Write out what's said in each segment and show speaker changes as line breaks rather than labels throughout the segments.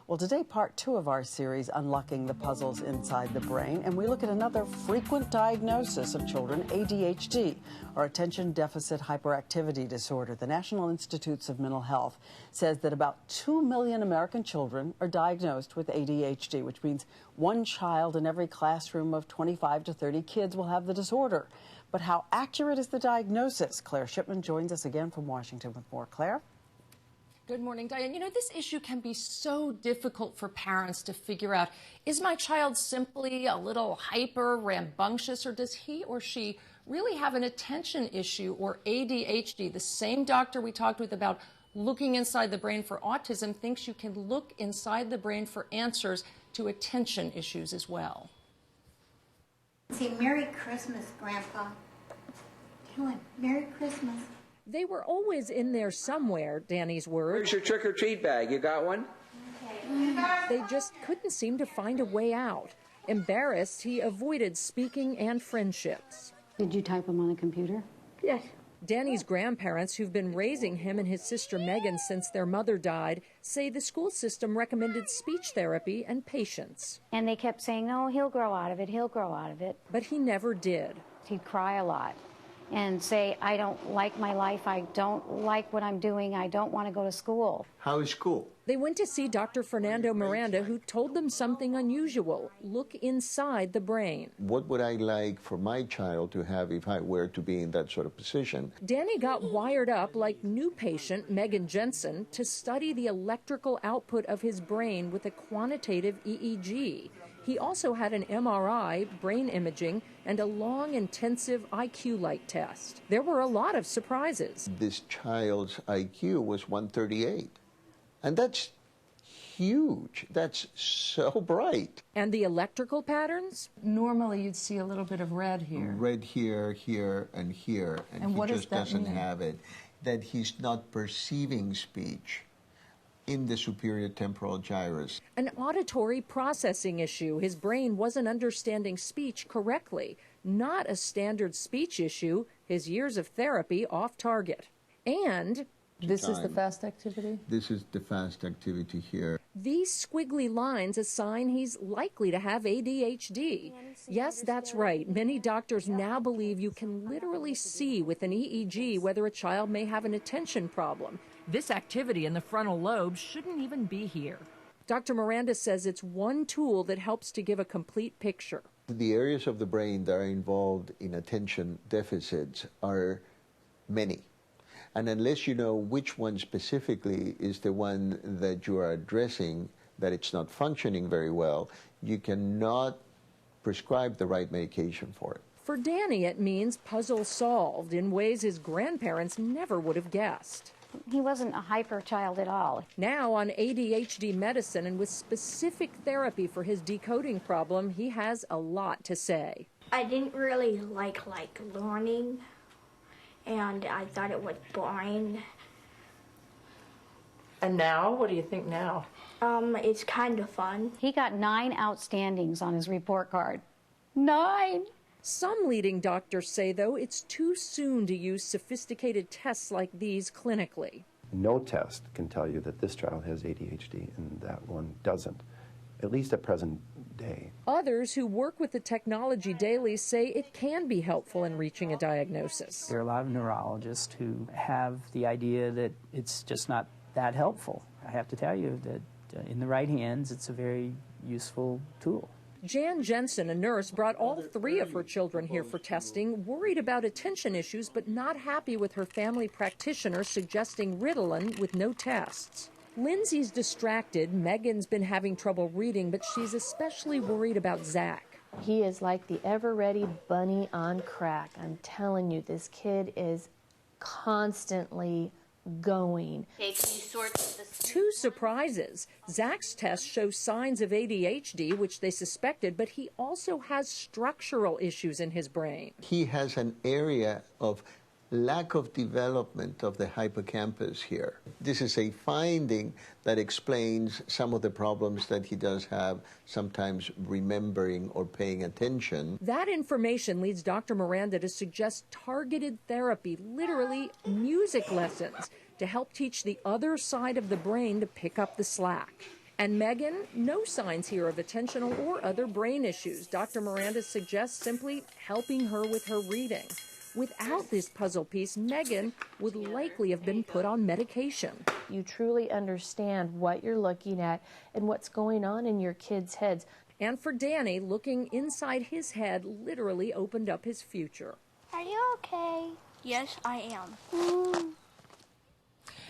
Well, today, part 2 of our series, Unlocking the Puzzles Inside the Brain, and we look at another frequent diagnosis of children, ADHD, or Attention Deficit Hyperactivity Disorder. The National Institutes of Mental Health says that about 2 million American children are diagnosed with ADHD, which means one child in every classroom of 25 to 30 kids will have the disorder. But how accurate is the diagnosis? Claire Shipman joins us again from Washington with more. Claire?
Good morning, Diane. You know, this issue can be so difficult for parents to figure out. Is my child simply a little hyper, rambunctious, or does he or she really have an attention issue or ADHD? The same doctor we talked with about looking inside the brain for autism thinks you can look inside the brain for answers to attention issues as well.
Say, Merry Christmas, Grandpa. Tell him, Merry Christmas.
They were always in there somewhere, Danny's words.
Where's your trick-or-treat bag? You got one?
They just couldn't seem to find a way out. Embarrassed, he avoided speaking and friendships.
Did you type them on a computer?
Yes.
Danny's grandparents, who've been raising him and his sister Megan since their mother died, say the school system recommended speech therapy and patience.
And they kept saying, oh, he'll grow out of it, he'll grow out of it.
But he never did.
He'd cry a lot and say, I don't like my life, I don't like what I'm doing, I don't want to go to school.
How is school?
They went to see Dr. Fernando Miranda, who told them something unusual. Look inside the brain.
What would I like for my child to have if I were to be in that sort of position?
Danny got wired up like new patient Megan Jensen to study the electrical output of his brain with a quantitative EEG. He also had an MRI, brain imaging, and a long, intensive IQ-like test. There were a lot of surprises.
This child's IQ was 138. And that's huge. That's so bright.
And the electrical patterns?
Normally you'd see a little bit of red here.
Red here, here, and here. And
what
he
does
just
that
doesn't
mean?
have it. That he's not perceiving speech in the superior temporal gyrus.
An auditory processing issue. His brain wasn't understanding speech correctly. Not a standard speech issue. His years of therapy off target. And
this is the fast activity?
This is the fast activity here.
these squiggly lines a sign he's likely to have ADHD. Yes, that's right. Many doctors now believe you can literally see with an EEG whether a child may have an attention problem. This activity in the frontal lobe shouldn't even be here. Dr. Miranda says it's one tool that helps to give a complete picture.
The areas of the brain that are involved in attention deficits are many. And unless you know which one specifically is the one that you are addressing, that it's not functioning very well, you cannot prescribe the right medication for it.
For Danny, it means puzzle solved in ways his grandparents never would have guessed.
He wasn't a hyper child at all.
Now on ADHD medicine and with specific therapy for his decoding problem, he has a lot to say.
I didn't really like learning, and I thought it was boring.
And now? What do you think now?
It's kind of fun.
He got 9 outstandings on his report card. 9!
Some leading doctors say, though, it's too soon to use sophisticated tests like these clinically.
No test can tell you that this child has ADHD and that one doesn't, at least at present day.
Others who work with the technology daily say it can be helpful in reaching a diagnosis.
There are a lot of neurologists who have the idea that it's just not that helpful. I have to tell you that in the right hands, it's a very useful tool.
Jan Jensen, a nurse, brought all 3 of her children here for testing, worried about attention issues but not happy with her family practitioner suggesting Ritalin with no tests. Lindsay's distracted. Megan's been having trouble reading, but she's especially worried about Zach.
He is like the ever-ready bunny on crack. I'm telling you, this kid is constantly going.
Two surprises. Zach's test shows signs of ADHD, which they suspected, but he also has structural issues in his brain.
He has an area of lack of development of the hippocampus here. This is a finding that explains some of the problems that he does have, sometimes remembering or paying attention.
That information leads Dr. Miranda to suggest targeted therapy, literally music lessons, to help teach the other side of the brain to pick up the slack. And Megan, no signs here of attentional or other brain issues. Dr. Miranda suggests simply helping her with her reading. Without this puzzle piece, Megan would likely have been put on medication.
You truly understand what you're looking at and what's going on in your kids' heads.
And for Danny, looking inside his head literally opened up his future.
Are you okay? Yes, I am.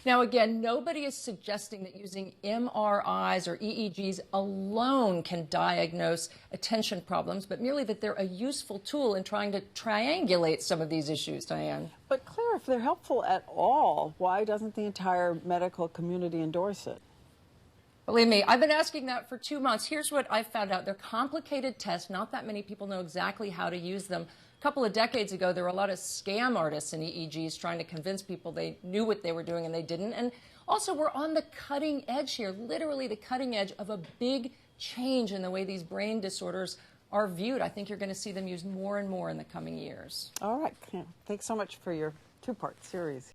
Now, again, nobody is suggesting that using MRIs or EEGs alone can diagnose attention problems, but merely that they're a useful tool in trying to triangulate some of these issues, Diane.
But Claire, if they're helpful at all, why doesn't the entire medical community endorse it?
Believe me, I've been asking that for 2 months. Here's what I found out. They're complicated tests. Not that many people know exactly how to use them. A couple of decades ago, there were a lot of scam artists in EEGs trying to convince people they knew what they were doing and they didn't. And also, we're on the cutting edge here, literally the cutting edge of a big change in the way these brain disorders are viewed. I think you're going to see them used more and more in the coming years.
All right. Thanks so much for your two-part series.